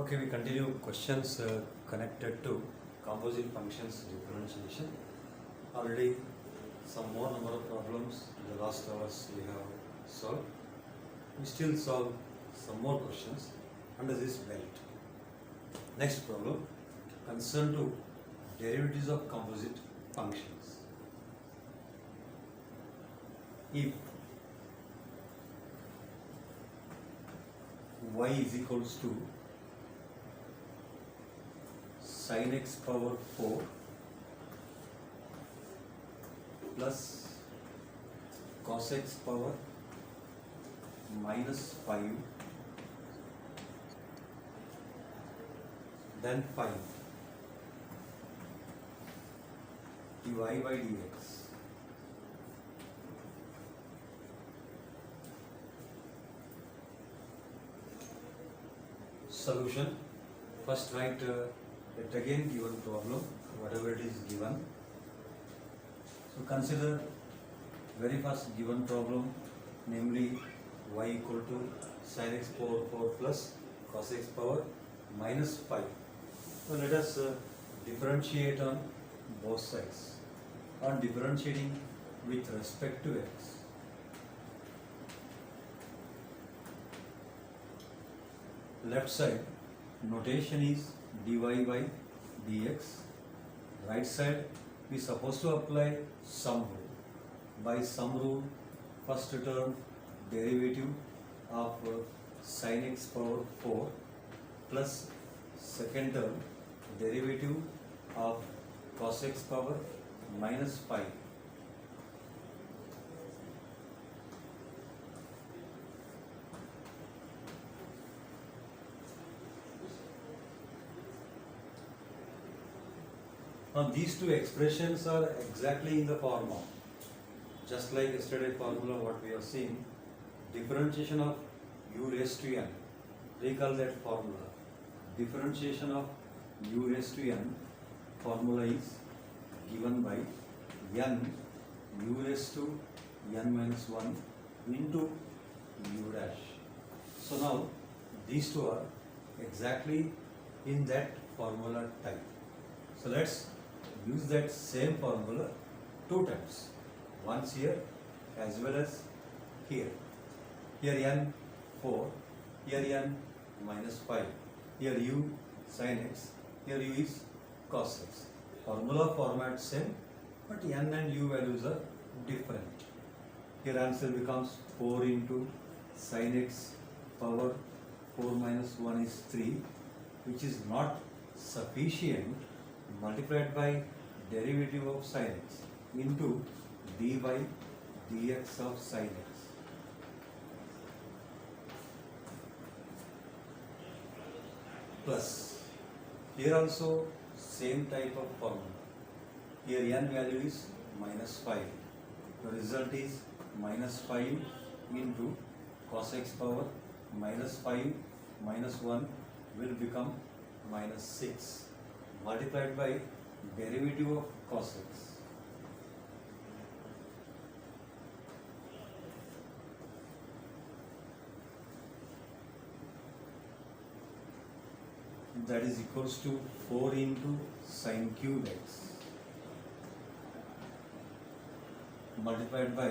Okay, we continue questions connected to composite functions differentiation. Already some more number of problems in the last hours we have solved. We still solve some more questions under this belt. Next problem, concern to derivatives of composite functions. If y is equals to sin x power 4 plus cos x power minus 5, then find dy by dx. Solution. First write it again given problem, whatever it is given. So consider very first given problem, namely y equal to sin x power 4 plus cos x power minus 5. So let us differentiate on both sides. On differentiating with respect to x, left side notation is dy by dx. Right side we supposed to apply sum rule. By sum rule, first term derivative of sin x power 4 plus second term derivative of cos x power minus 5. Now these two expressions are exactly in the form of, just like yesterday formula what we have seen, differentiation of u raised to n. Recall that formula. Differentiation of u raised to n formula is given by n u raised to n minus 1 into u dash. So now these two are exactly in that formula type. So let's use that same formula two times, once here as well as here. Here n 4, here n minus 5, here u sin x, here u is cos x. Formula format same, but n and u values are different. Here answer becomes 4 into sin x power 4 minus 1 is 3, which is not sufficient, multiplied by derivative of sin x into d by dx of sin x. Plus, here also same type of formula. Here n value is minus 5. The result is minus 5 into cos x power minus 5 minus 1 will become minus 6, multiplied by derivative of cos x. That is equals to 4 into sin cube x multiplied by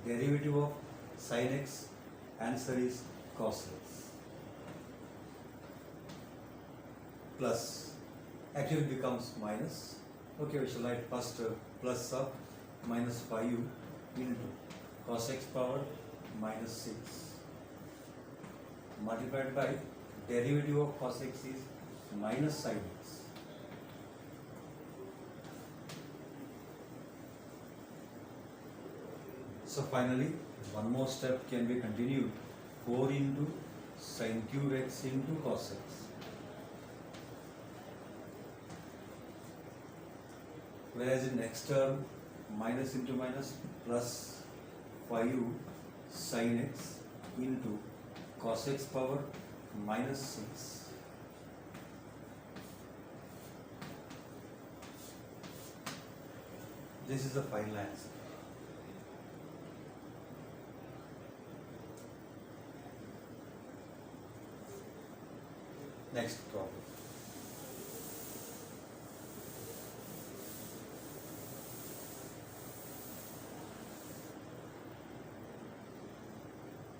derivative of sin x, answer is cos x, plus actually becomes minus. Okay, we shall write first plus of minus 5 into cos x power minus 6 multiplied by derivative of cos x is minus sin x. So finally one more step can be continued, 4 into sin cube x into cos x. Whereas in next term, minus into minus plus 5 sin x into cos x power minus 6. This is the final answer. Next problem.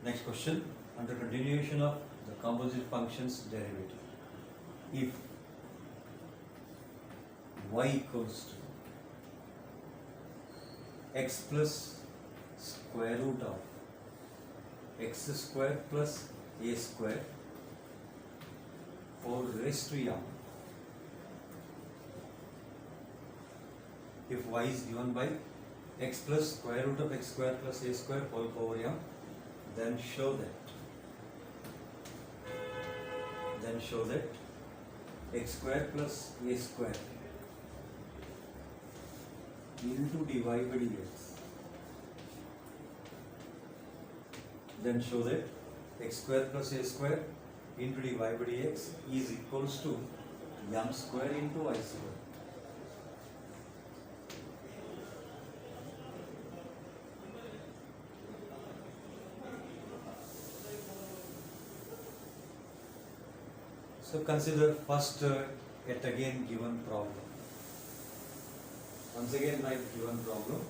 Next question, under continuation of the composite functions derivative, if y equals to x plus square root of x square plus a square whole raised to m, if y is given by x plus square root of x square plus a square whole power m, then show that x square plus a square into dy by dx, then show that x square plus a square into dy by dx is equals to m square into I square. So consider first yet again given problem. Once again write given problem.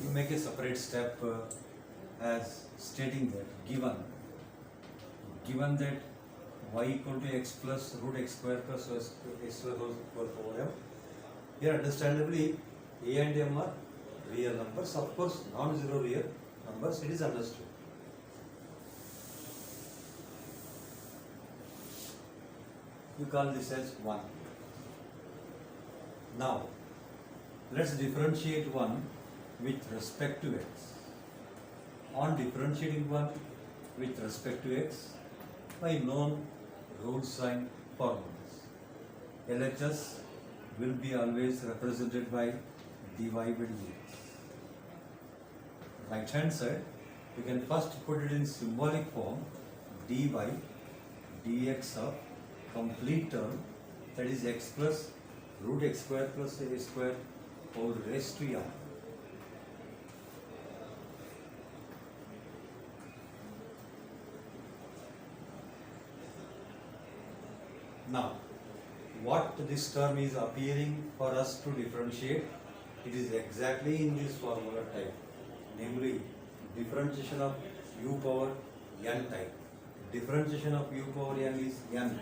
You make a separate step as stating that given that y equal to x plus root x square plus x square whole power m. Here understandably a and m are real numbers. Of course non-zero real numbers, it is understood. You call this as 1. Now let's differentiate 1 with respect to x. On differentiating 1 with respect to x by known rules and formulas, LHS will be always represented by dy by dx. Right hand side, you can first put it in symbolic form, d by dx of complete term, that is x plus root x square plus a square whole raised to m. Now, what this term is appearing for us to differentiate, it is exactly in this formula type, namely differentiation of u power n type. Differentiation of u power n is n,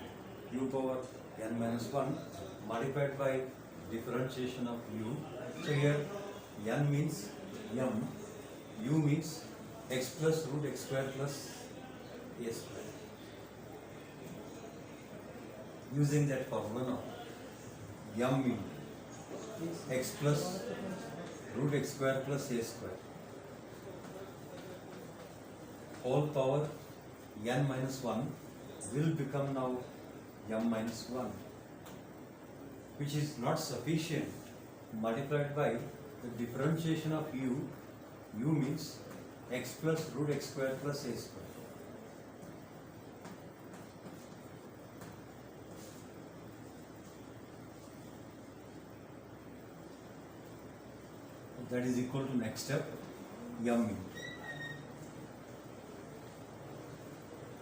u power n minus 1 multiplied by differentiation of u. So here n means m, u means x plus root x square plus a square. Using that formula now, m means x plus root x square plus a square whole power n minus 1 will become now m minus 1, which is not sufficient, multiplied by the differentiation of u. U means x plus root x square plus a square. That is equal to next step, m in.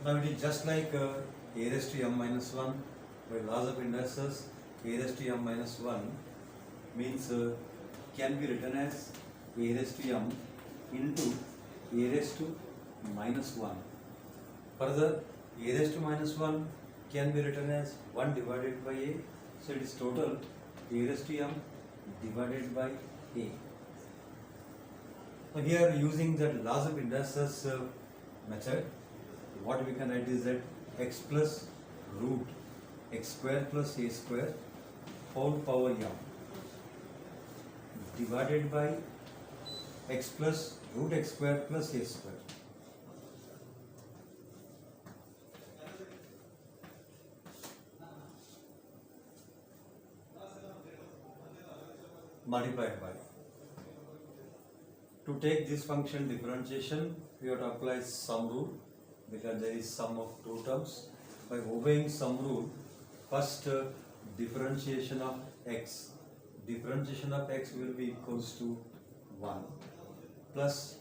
Now it is just like a raised to m minus 1 by laws of indices. A raised to m minus 1 means can be written as a raised to m into a raised to minus 1. Further, a raised to minus 1 can be written as 1 divided by a. So it is total a raised to m divided by a. So here using the laws of indices method, what we can write is that x plus root x square plus a square whole power m divided by x plus root x square plus a square. Multiplied by. To take this function differentiation, we have to apply sum rule because there is sum of two terms. By obeying sum rule, first differentiation of x will be equals to 1 plus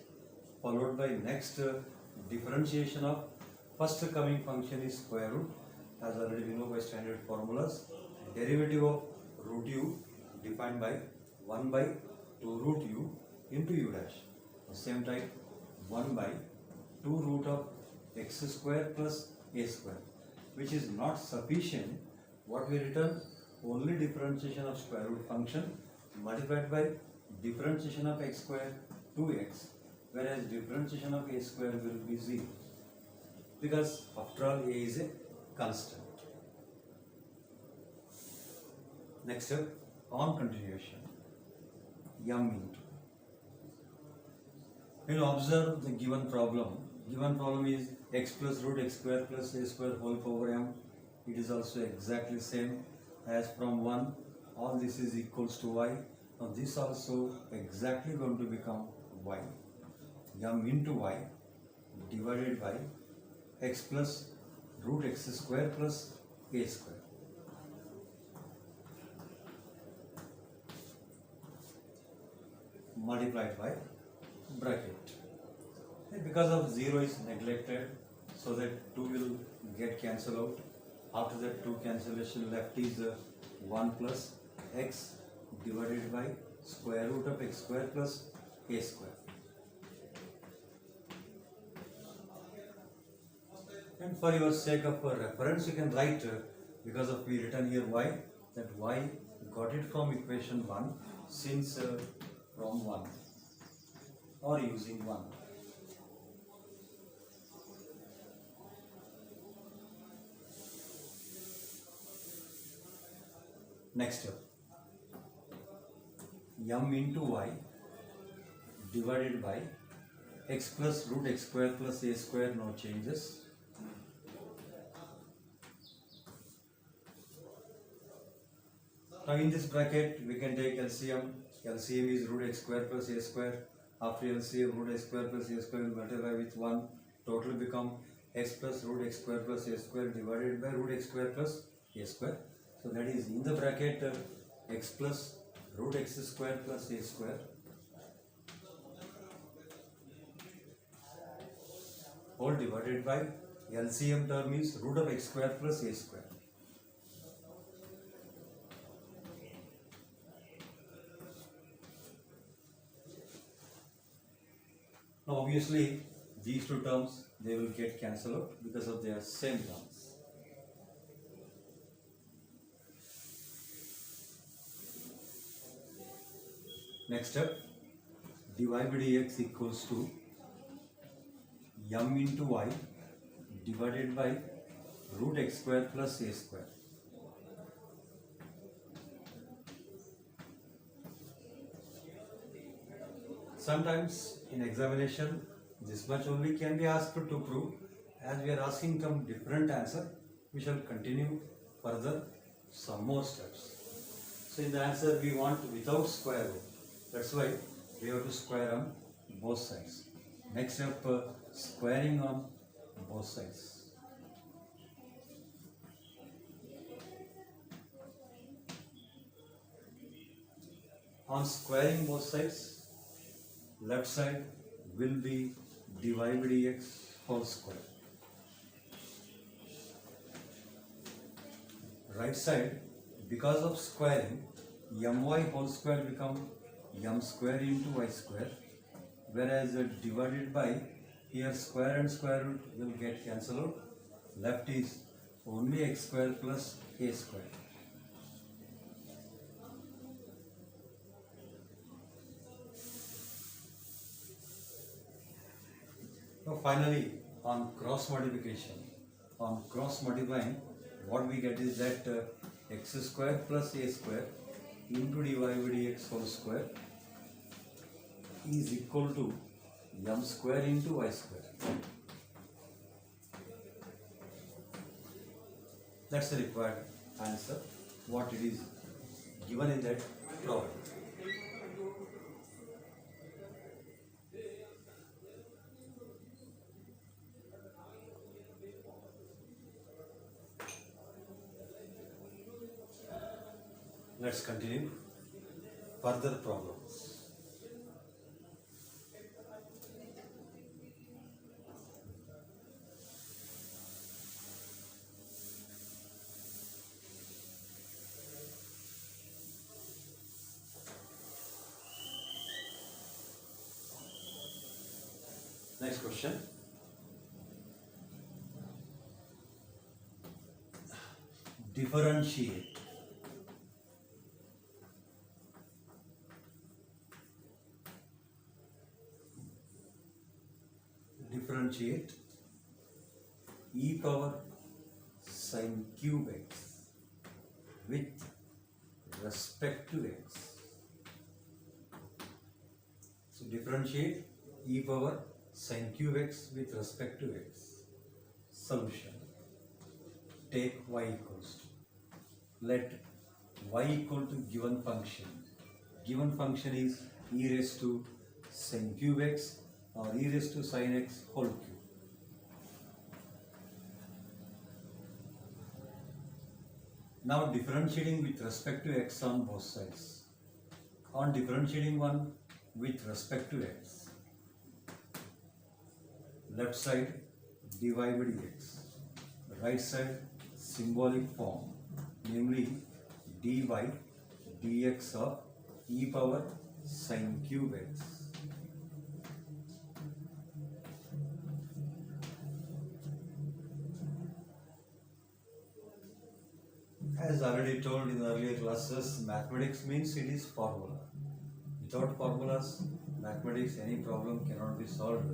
followed by next differentiation of first coming function is square root, as already we know by standard formulas. Derivative of root u defined by 1 by 2 root u into u dash. The same type 1 by 2 root of x square plus a square, which is not sufficient. What we return? Only differentiation of square root function multiplied by differentiation of x square 2x, whereas differentiation of a square will be 0, because after all a is a constant. Next step, on continuation, m into. You will observe the given problem. Given problem is x plus root x square plus a square whole power m. It is also exactly same as from 1. All this is equals to y. Now this also exactly going to become y. M into y divided by x plus root x square plus a square. Multiplied by bracket. And because of 0 is neglected, so that 2 will get cancelled out. After that 2 cancellation, left is 1 plus x divided by square root of x square plus a square. And for your sake of reference, you can write, because of we written here y, that y got it from equation 1, since from 1 or using 1. Next step, m into y divided by x plus root x square plus a square, no changes. Now in this bracket we can take LCM. LCM is root x square plus a square. After LCM, root x square plus a square will multiply with 1. Total become x plus root x square plus a square divided by root x square plus a square. So that is in the bracket x plus root x square plus a square whole divided by LCM term is root of x square plus a square. Now obviously these two terms, they will get cancelled out because of their same terms. Next step, dy by dx equals to m into y divided by root x square plus a square. Sometimes in examination this much only can be asked to prove. As we are asking some different answer, we shall continue further some more steps. So in the answer we want without square root. That's why we have to square on both sides. Next step, squaring on both sides. On squaring both sides, left side will be dy by dx whole square. Right side, because of squaring, my whole square become m square into y square, whereas divided by, here square and square root will get cancelled out. Left is only x square plus a square. Now finally, on cross multiplying, what we get is that x square plus a square into dy by dx whole square is equal to m square into y square. That's the required answer, what it is given in that problem. Let's continue further problems. Next question. Differentiate. Differentiate e power sin cube x with respect to x. So differentiate e power sin cube x with respect to x. Solution. Take y equals to. Let y equal to given function. Given function is e raised to sin cube x or e raised to sin x whole cube. Now differentiating with respect to x on both sides. On differentiating one with respect to x, left side dy by dx, right side symbolic form, namely dy by dx of e power sin cube x. As already told in earlier classes, mathematics means it is formula. Without formulas, mathematics, any problem cannot be solved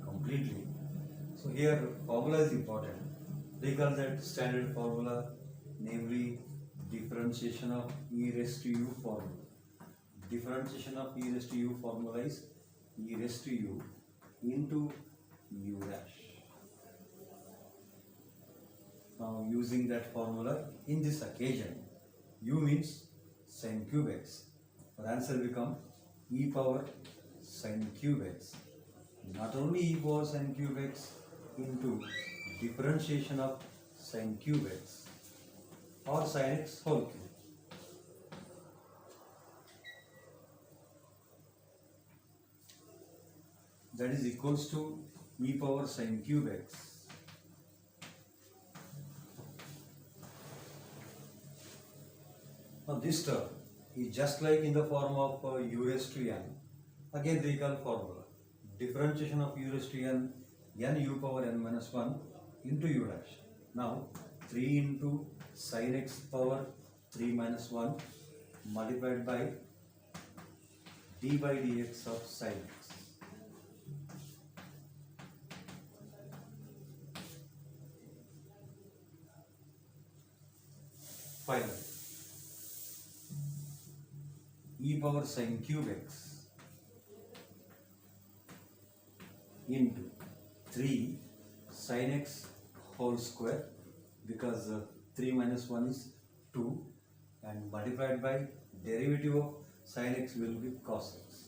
completely. So here formula is important. Recall that standard formula, namely differentiation of e raised to u formula. Differentiation of e raised to u formula is e raised to u into u dash. Now using that formula in this occasion, u means sin cube x. Our answer become e power sin cube x. Not only e power sin cube x into differentiation of sin cube x or sin x whole cube. That is equals to e power sin cube x. Now this term is just like in the form of u raised to n. Again recall formula. Differentiation of u raised to n u power n minus 1 into u dash. Now 3 into sin x power 3 minus 1 multiplied by d by dx of sin x. Finally, e power sin cube x into 3 sin x whole square, because 3 minus 1 is 2, and multiplied by derivative of sin x will be cos x.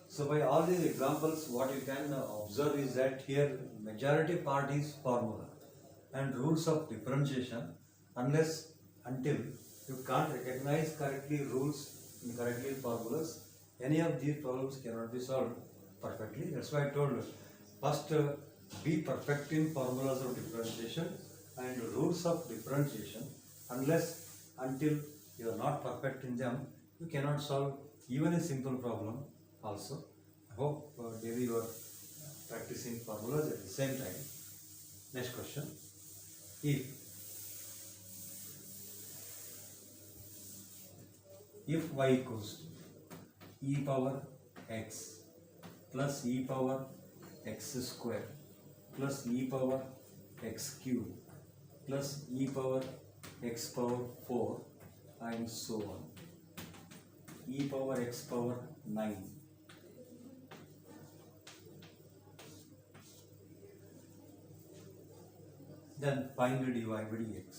So by all these examples, what you can observe is that here majority part is formula and rules of differentiation. Until you can't recognize correctly rules and correctly formulas, any of these problems cannot be solved perfectly. That's why I told you, first be perfect in formulas of differentiation and rules of differentiation. Until you are not perfect in them, you cannot solve even a simple problem also. I hope daily you are practicing formulas at the same time. Next question. If y equals to e power x plus e power x square plus e power x cube plus e power x power 4 and so on, e power x power 9, then find dy by dx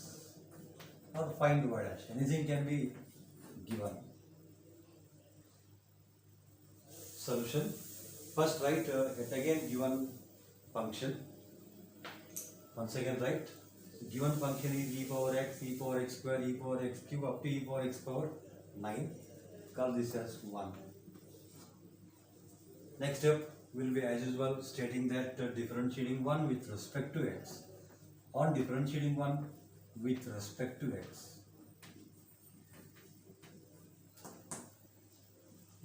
or find y dash. Anything can be given. Solution. First write it again given function. Once again write given function is e power x square, e power x cube up to e power x power 9. Call this as 1. Next step will be as usual stating that differentiating 1 with respect to x. On differentiating 1 with respect to x,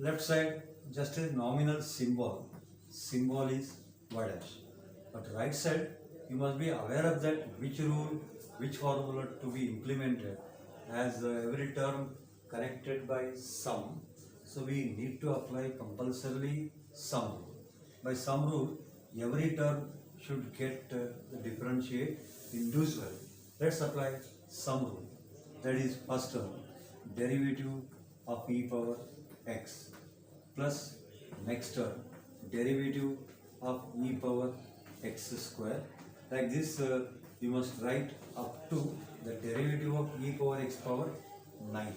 left side just a nominal symbol. Symbol is y dash. But right side, you must be aware of that which rule, which formula to be implemented, as every term connected by sum. So we need to apply compulsorily sum rule. By sum rule, every term should get differentiate individually. Let's apply sum rule. That is first term, derivative of e power x plus next term, derivative of e power x square. Like this, you must write up to the derivative of e power x power 9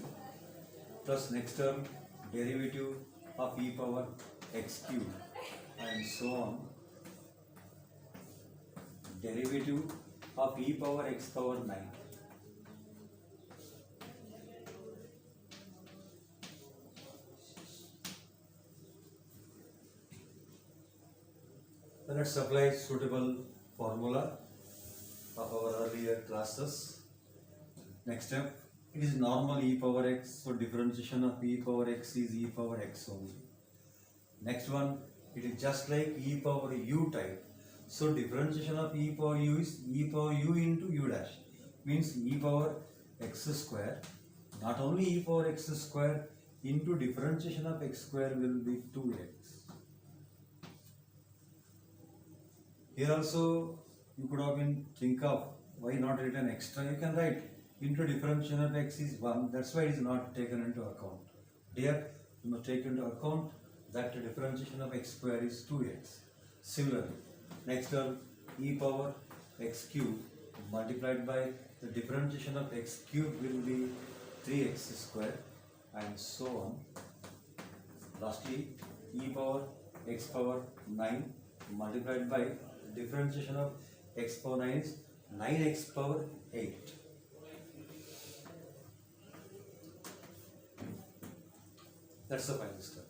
plus next term, derivative of e power x cube, and so on. Derivative of e power x power 9. So let's apply suitable formula of our earlier classes. Next step, it is normal e power x, so differentiation of e power x is e power x only. Next one, it is just like e power u type, so differentiation of e power u is e power u into u dash, means e power x square. Not only e power x square into differentiation of x square will be 2x. Here also you could have been think of why not written extra. You can write into differentiation of x is 1. That's why it is not taken into account. Here you must take into account that the differentiation of x square is 2x. Similarly, next term e power x cube multiplied by the differentiation of x cube will be 3x square, and so on. Lastly, e power x power 9 multiplied by differentiation of x power 9 is 9x power 8. That's the final step.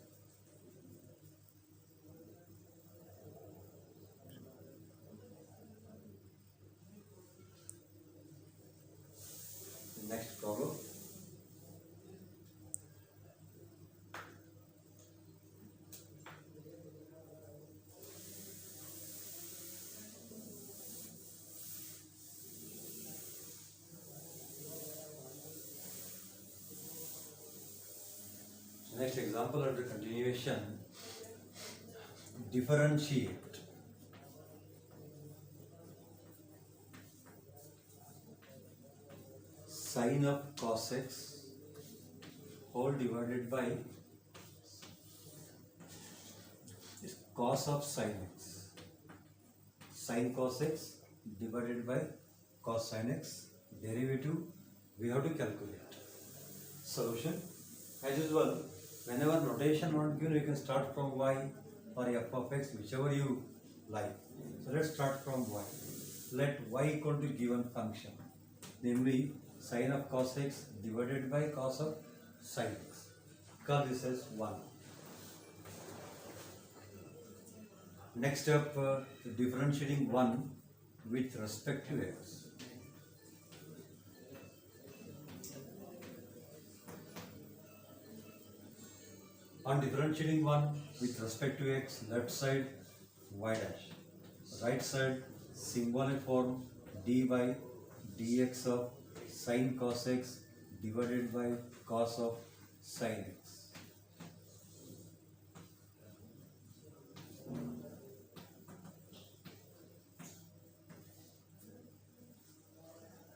Next problem. Next example under continuation, differentiate sine of cos x whole divided by cos of sine x. Sine cos x divided by cos sine x, derivative we have to calculate. Solution, as usual, whenever notation not given, you can start from y or f of x, whichever you like. So let's start from y. Let y equal to given function, namely sine of cos x divided by cos of sine x. Call this as 1. Next step, differentiating 1 with respect to x. On differentiating 1 with respect to x, left side y dash, right side symbolic form dy dx of sin cos x divided by cos of sin x.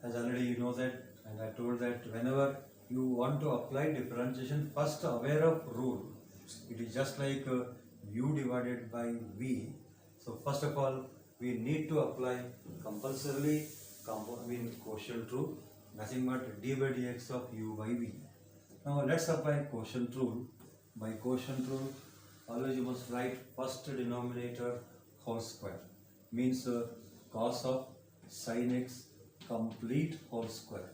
As already you know that, and I told that whenever you want to apply differentiation, first aware of rule. It is just like u divided by v. So first of all, we need to apply compulsorily quotient rule, nothing but d by dx of u by v. Now let's apply quotient rule. By quotient rule, always you must write first denominator whole square, means cos of sin x complete whole square,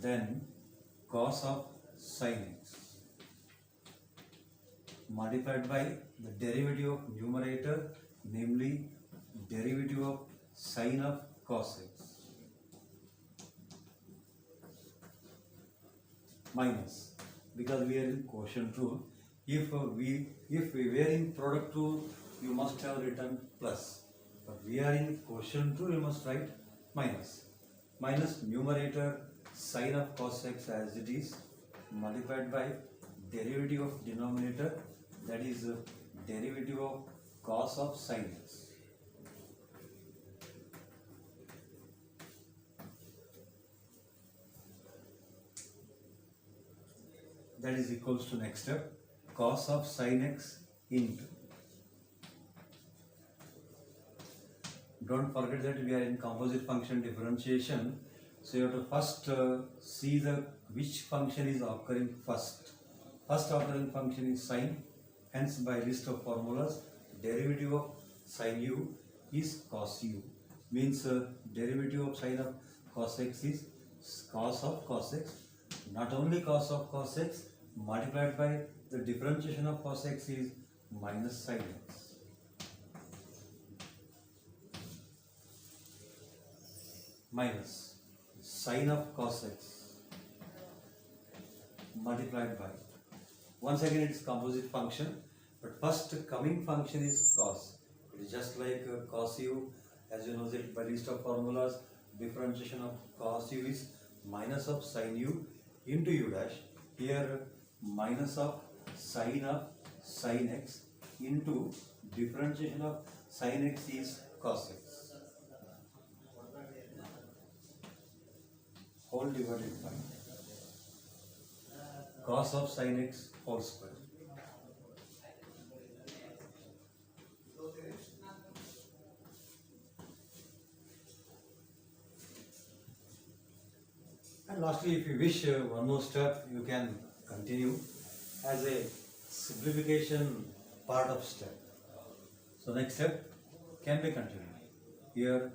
then cos of sin x multiplied by the derivative of numerator, namely derivative of sin of cos x, because we are in quotient rule. If we were in product rule, you must have written plus. But we are in quotient rule, you must write minus. Minus numerator sine of cos x as it is multiplied by derivative of denominator, that is derivative of cos of sine x. That is equals to next step cos of sine x into. Don't forget that we are in composite function differentiation, so you have to first see the which function is occurring first. First occurring function is sine, hence by list of formulas derivative of sine u is cos u, means derivative of sine of cos x is cos of cos x, not only cos of cos x multiplied by the differentiation of cos x is minus sine x. Minus sine of cos x multiplied by, once again it is composite function, but first coming function is cos. It is just like cos u, as you know that by list of formulas differentiation of cos u is minus of sine u into u dash. Here minus of sine x into differentiation of sine x is cos x, whole divided by cos of sine x whole square. And lastly, if you wish one more step, you can continue as a simplification part of step. So next step can be continued. Here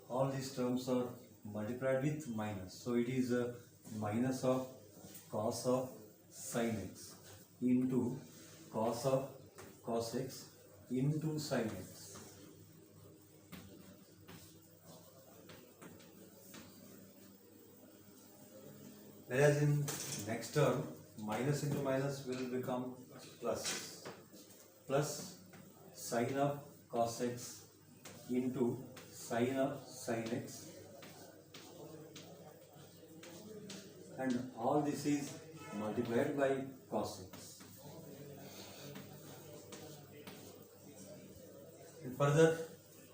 all these terms are multiplied with minus, so it is a minus of cos of sine x into cos of cos x into sine x. Whereas in next term, minus into minus will become plus. Plus sine of cos x into sine of sine x, and all this is multiplied by cos x. And further,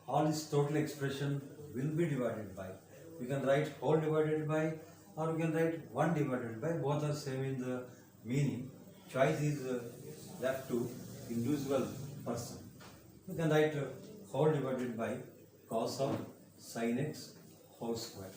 all this total expression will be divided by. You can write whole divided by, or you can write 1 divided by. Both are same in the meaning. Choice is left to individual person. You can write whole divided by cos of sine x whole square.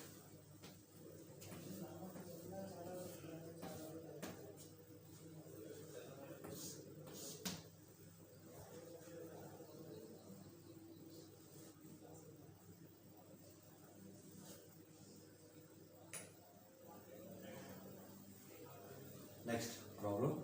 Next problem.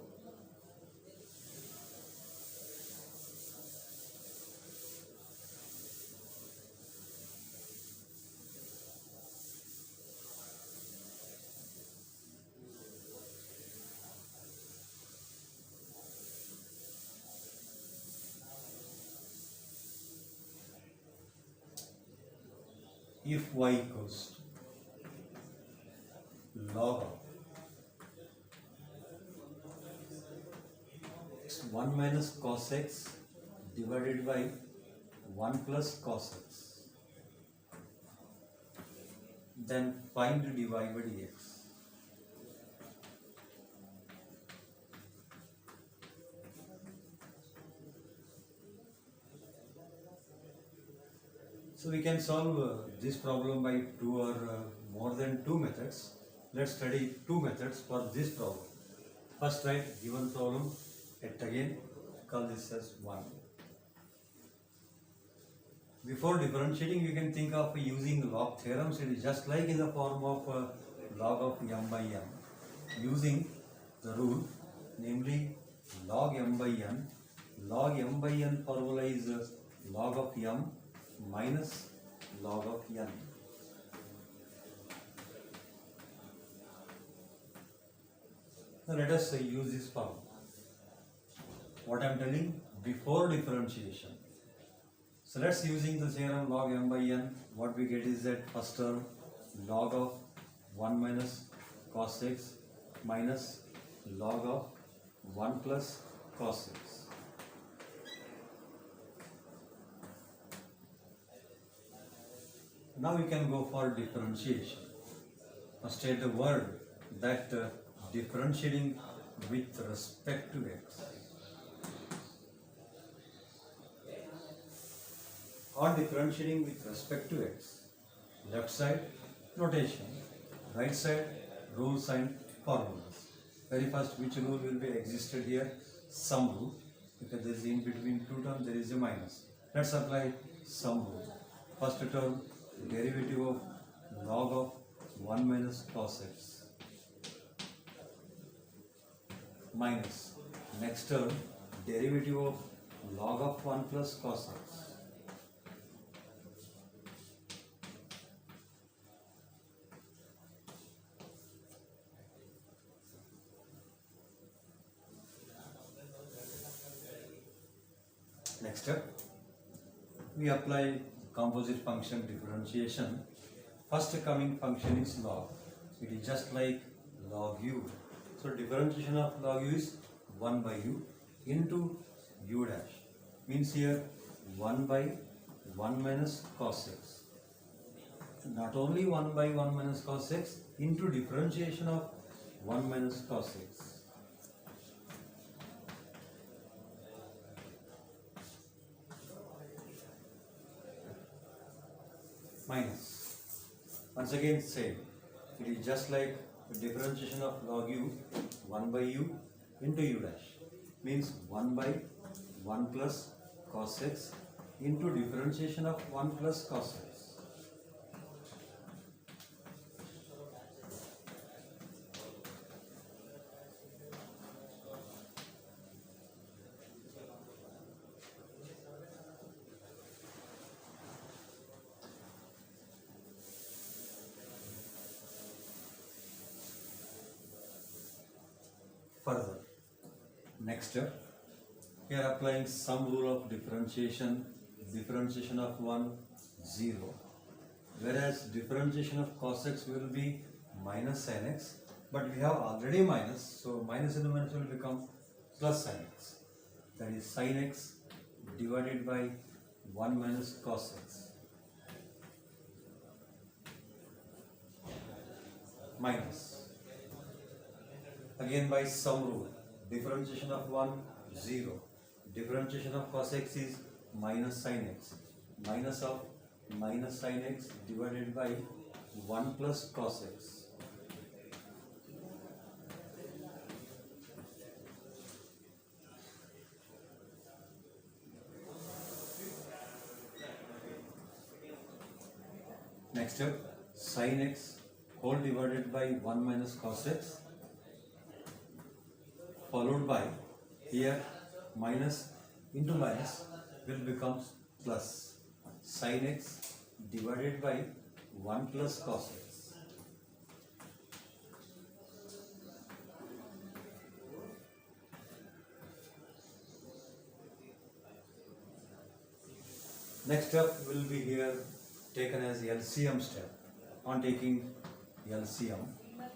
If y equals log of 1 minus cos x divided by 1 plus cos x, then find dy by dx. So we can solve this problem by 2 or more than 2 methods. Let's study 2 methods for this problem. First write given problem, yet again call this as 1. Before differentiating, you can think of using log theorems. It is just like in the form of log of m by n, using the rule, namely log m by n. Log m by n formula is log of m minus log of n. Now let us use this form. What I am telling before differentiation. So let's using the theorem log m by n. What we get is that first term log of 1 minus cos x minus log of 1 plus cos x. Now we can go for differentiation. Now state the word that differentiating with respect to x. Or differentiating with respect to x. Left side notation, right side rules and formulas. Very first, which rule will be existed here? Sum rule, because there is in between two terms there is a minus. Let's apply sum rule. First term, derivative of log of 1 minus cos x minus next term derivative of log of 1 plus cos x. Next step, we apply composite function differentiation. First coming function is log. It is just like log u. So differentiation of log u is 1 by u into u dash. Means here 1 by 1 minus cos x. Not only 1 by 1 minus cos x into differentiation of 1 minus cos x. Minus. Once again same. It is just like the differentiation of log u 1 by u into u dash. Means 1 by 1 plus cos x into differentiation of 1 plus cos x. Further, next step, we are applying some rule of differentiation, differentiation of 1, 0, whereas differentiation of cos x will be minus sin x, but we have already minus, so minus into minus will become plus sin x, that is sin x divided by 1 minus cos x minus. Again by sum rule, differentiation of 1, 0. Differentiation of cos x is minus sin x. Minus of minus sin x divided by 1 plus cos x. Next step, sin x whole divided by 1 minus cos x, followed by here minus into minus will become plus sin x divided by 1 plus cos x. Next step will be here taken as LCM step. On taking LCM,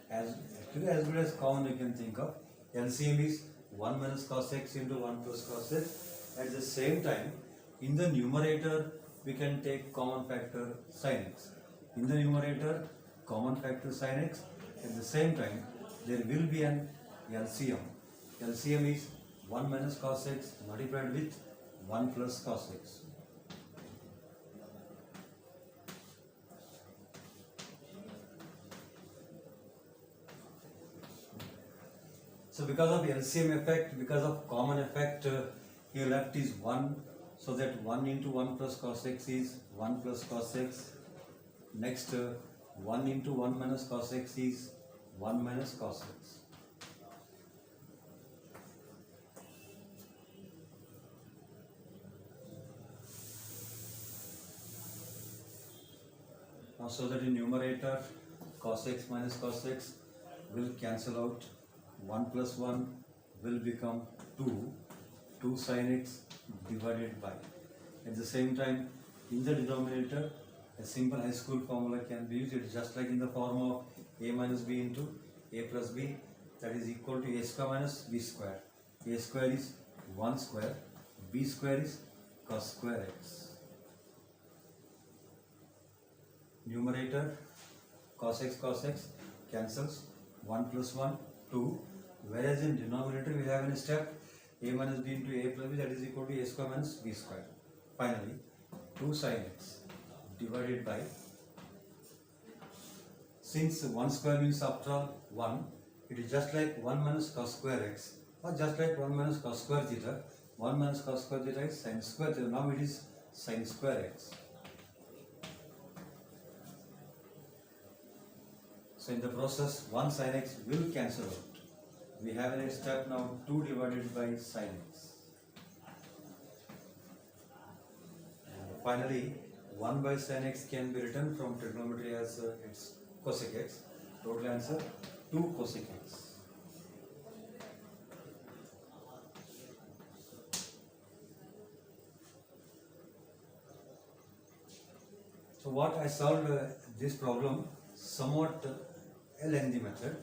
as good as common you can think of, LCM is 1 minus cos x into 1 plus cos x. At the same time, in the numerator, we can take common factor sin x. In the numerator, common factor sin x. At the same time, there will be an LCM. LCM is 1 minus cos x multiplied with 1 plus cos x. So because of LCM effect, because of common effect, here left is 1, so that 1 into 1 plus cos x is 1 plus cos x. Next, 1 into 1 minus cos x is 1 minus cos x. Now so that in numerator, cos x minus cos x will cancel out. 1 plus 1 will become 2, 2 sin x divided by. At the same time, in the denominator, a simple high school formula can be used. It is just like in the form of a minus b into a plus b, that is equal to a square minus b square. A square is 1 square, b square is cos square x. Numerator cos x cancels, 1 plus 1 2, whereas in denominator we have in a step a minus b into a plus b, that is equal to a square minus b square. Finally 2 sin x divided by, since 1 square means after all 1, it is just like 1 minus cos square x, or just like 1 minus cos square theta. 1 minus cos square theta is sin square theta. Now it is sin square x. So in the process 1 sin x will cancel out. We have in a step now 2 divided by sin x. And finally 1 by sin x can be written from trigonometry as its cosec x. Total answer 2 cosec x. So what I solved this problem somewhat a lengthy method,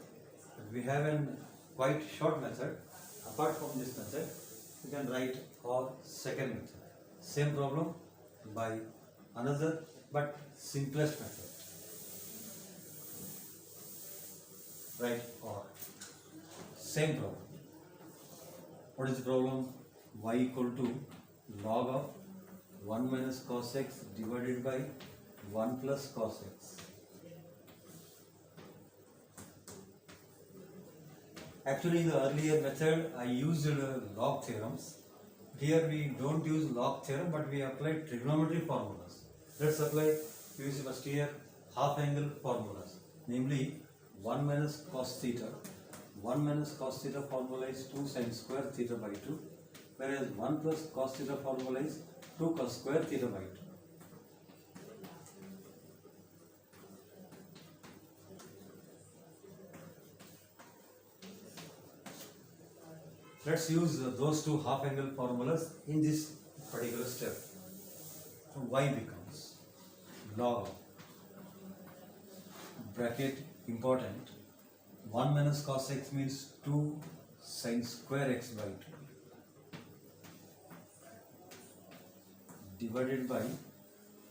but we have a quite short method. Apart from this method, you can write our second method. Same problem by another but simplest method. Right, or same problem. What is the problem? Y equal to log of 1 minus cos x divided by 1 plus cos x. Actually, in the earlier method, I used log theorems. Here we don't use log theorem, but we apply trigonometry formulas. Let's apply, use first here half angle formulas, namely 1 minus cos theta. 1 minus cos theta formula is 2 sin square theta by 2, whereas 1 plus cos theta formula is 2 cos square theta by 2. Let's use those two half angle formulas in this particular step. So y becomes log of, bracket important, 1 minus cos x means 2 sin square x by 2 divided by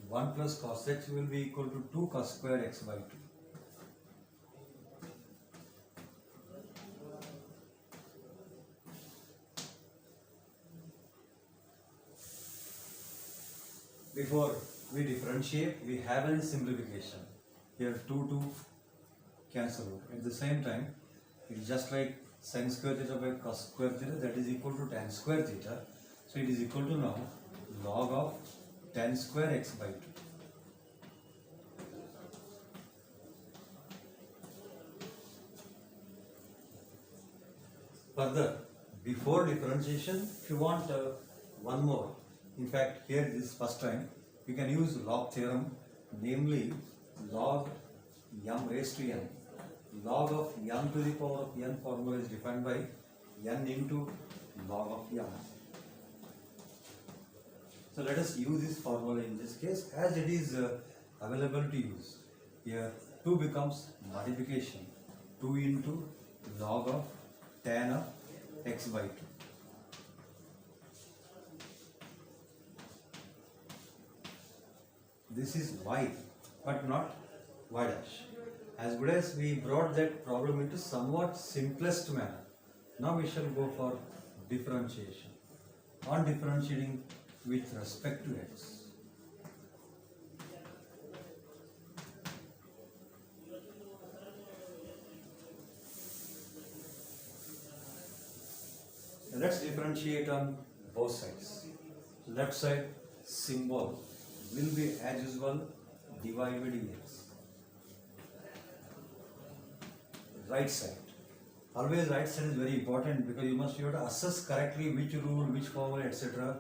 1 plus cos x will be equal to 2 cos square x by 2. Before we differentiate, we have a simplification. Here 2 cancel out. At the same time, it is just like sin square theta by cos square theta, that is equal to tan square theta. So it is equal to now log of tan square x by 2. Further, before differentiation, if you want one more, in fact here this is first time, you can use log theorem, namely log m raised to n. Log of m to the power of n formula is defined by n into log of m. So let us use this formula in this case as it is available to use. Here 2 becomes multiplication, 2 into log of tan of x by 2. This is y, but not y dash. As good as we brought that problem into somewhat simplest manner, now we shall go for differentiation. On differentiating with respect to x. Let's differentiate on both sides. Left side symbol will be as usual dy by dx. Right side. Always right side is very important because you have to assess correctly which rule, which formula, etc.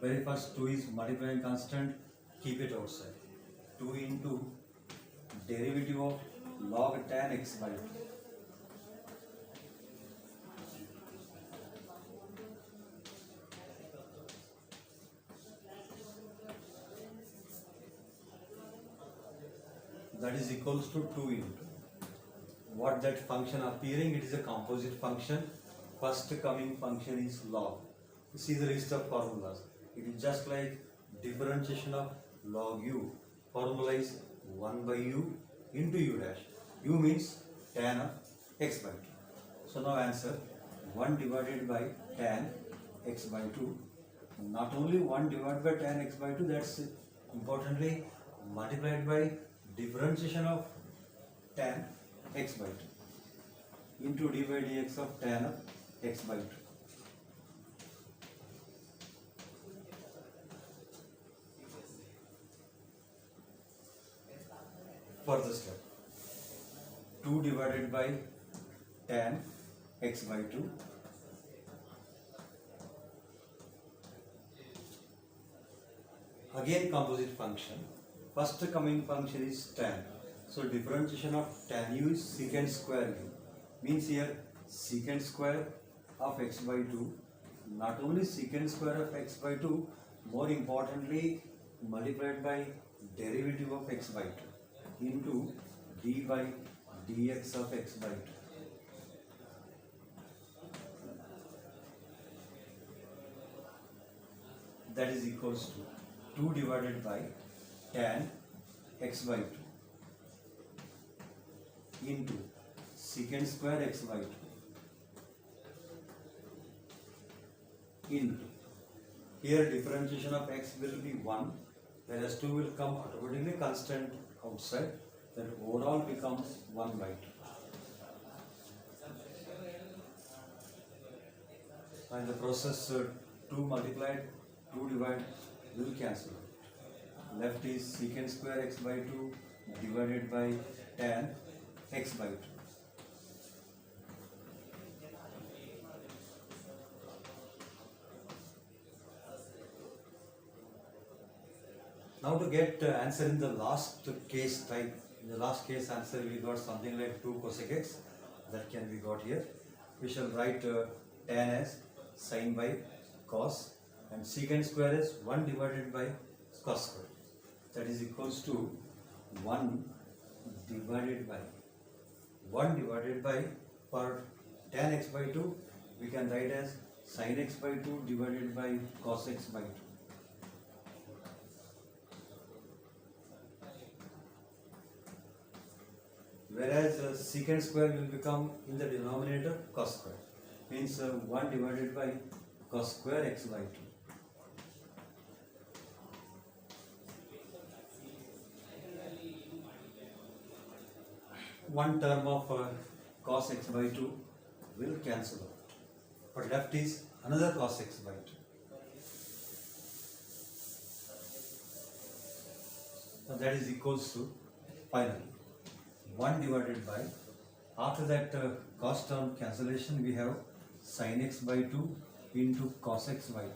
Very first 2 is multiplying constant, keep it outside. 2 into derivative of log tan x by 2. that is equals to 2 into what that function appearing, it is a composite function. First coming function is log. You see the list of formulas. It is just like differentiation of log u. Formula is 1 by u into u dash. U means tan of x by 2. So now answer 1 divided by tan x by 2. Not only 1 divided by tan x by 2, that's importantly multiplied by differentiation of tan x by 2 into d by dx of tan of x by 2. Further step, 2 divided by tan x by 2 again composite function. First coming function is tan. So differentiation of tan u is secant square u. Means here secant square of x by 2. Not only secant square of x by 2, more importantly multiplied by derivative of x by 2 into d by dx of x by 2. That is equals to 2 divided by tan x by 2 into secant square x by 2 into, here differentiation of x will be 1, whereas 2 will come automatically constant outside, that overall becomes 1 by 2. And the process 2 multiplied 2 divided will cancel out. Left is secant square x by 2 divided by tan x by 2. Now to get answer in the last case type, in the last case answer we got something like 2 cosec x, that can be got here. We shall write tan as sin by cos and secant square is 1 divided by cos square. That is equals to 1 divided by for tan x by 2 we can write as sin x by 2 divided by cos x by 2. Whereas secant square will become in the denominator cos square. Means 1 divided by cos square x by 2. One term of cos x by 2 will cancel out. But left is another cos x by 2. Now that is equals to finally 1 divided by, after that cos term cancellation we have sin x by 2 into cos x by 2.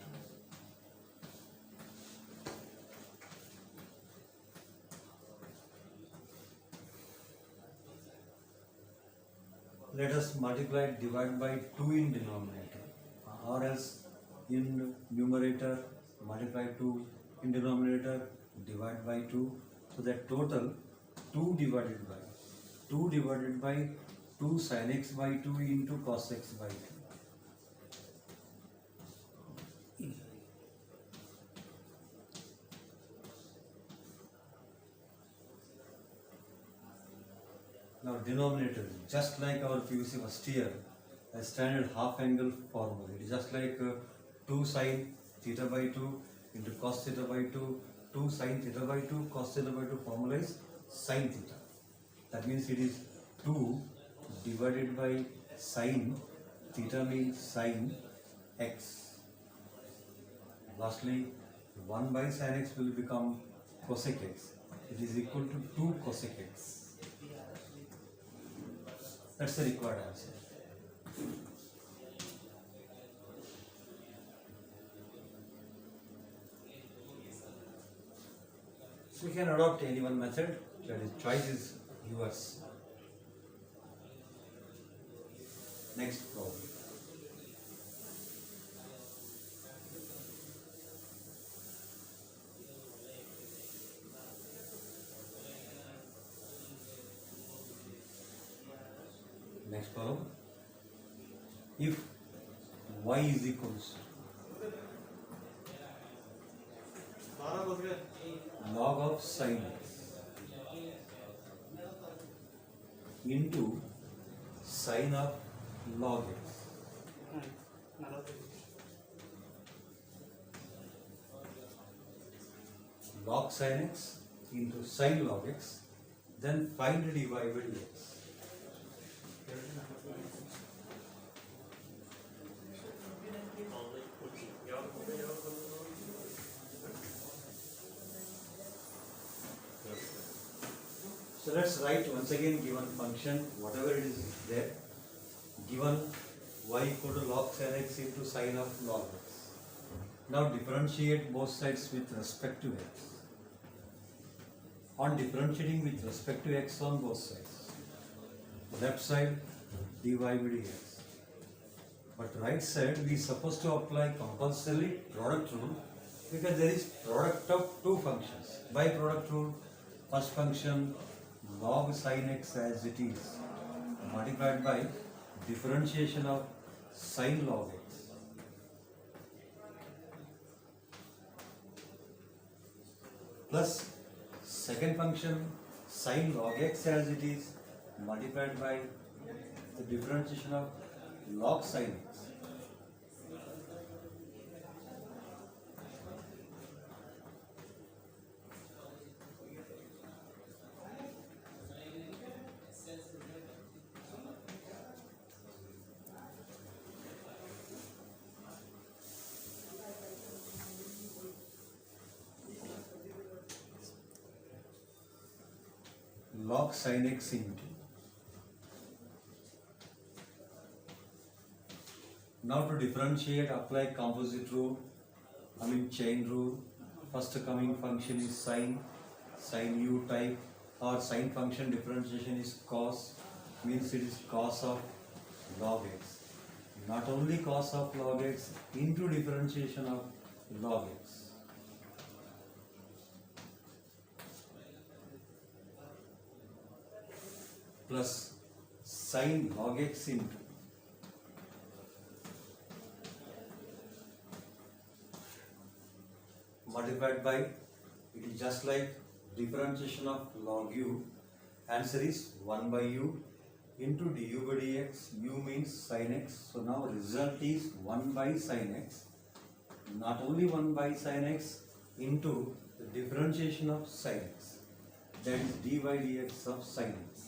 Let us multiply divide by 2 in denominator, or else in numerator multiply 2, in denominator divide by 2, so that total 2 divided by 2 sin x by 2 into cos x by 2. Now denominator, just like our PVC first year, a standard half angle formula. It is just like 2 sin theta by 2 into cos theta by 2, 2 sin theta by 2, cos theta by 2 formula is sin theta. That means it is 2 divided by sin theta means sin x. Lastly, 1 by sin x will become cosec x. It is equal to 2 cosec x. That's the required answer. So we can adopt any one method, that is choice is yours. Next problem. Next problem. If y is equals log of sin x into sin of log x, log sin x into sin log x, then find dy by dx. So let's write once again given function, whatever it is there, given y equal to log sin x into sin of log x. Now differentiate both sides with respect to x. On differentiating with respect to x on both sides, left side dy by dx, but right side we supposed to apply compulsorily product rule, because there is product of two functions. By product rule, first function log sin x as it is multiplied by differentiation of sin log x plus second function sin log x as it is multiplied by the differentiation of log sin x. Log sin x into, now to differentiate apply composite rule, chain rule. First coming function is sin u type, or sin function differentiation is cos, means it is cos of log x. Not only cos of log x into differentiation of log x. Plus sin log x into multiplied by, it is just like differentiation of log u, answer is 1 by u into du by dx, u means sin x, so now result is 1 by sin x, not only 1 by sin x into the differentiation of sin x, that is d by dx of sin x.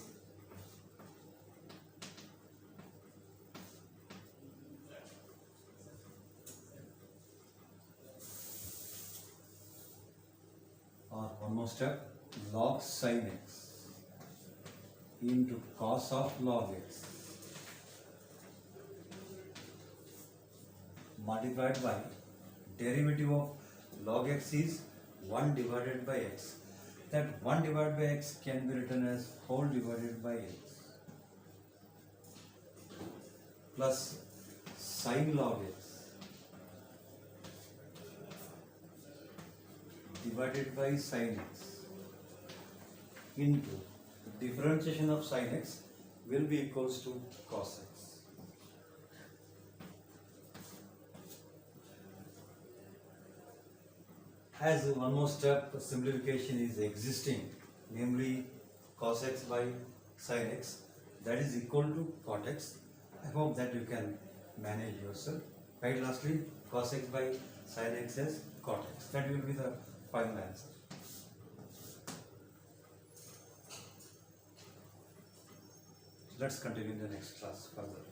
One more step, log sin x into cos of log x multiplied by derivative of log x is 1 divided by x. That 1 divided by x can be written as whole divided by x plus sin log x divided by sin x into differentiation of sin x will be equals to cos x. As one more step, simplification is existing, namely cos x by sin x, that is equal to cot x. I hope that you can manage yourself. Right, lastly cos x by sin x as cot x, that will be the final answer. Let's continue in the next class further.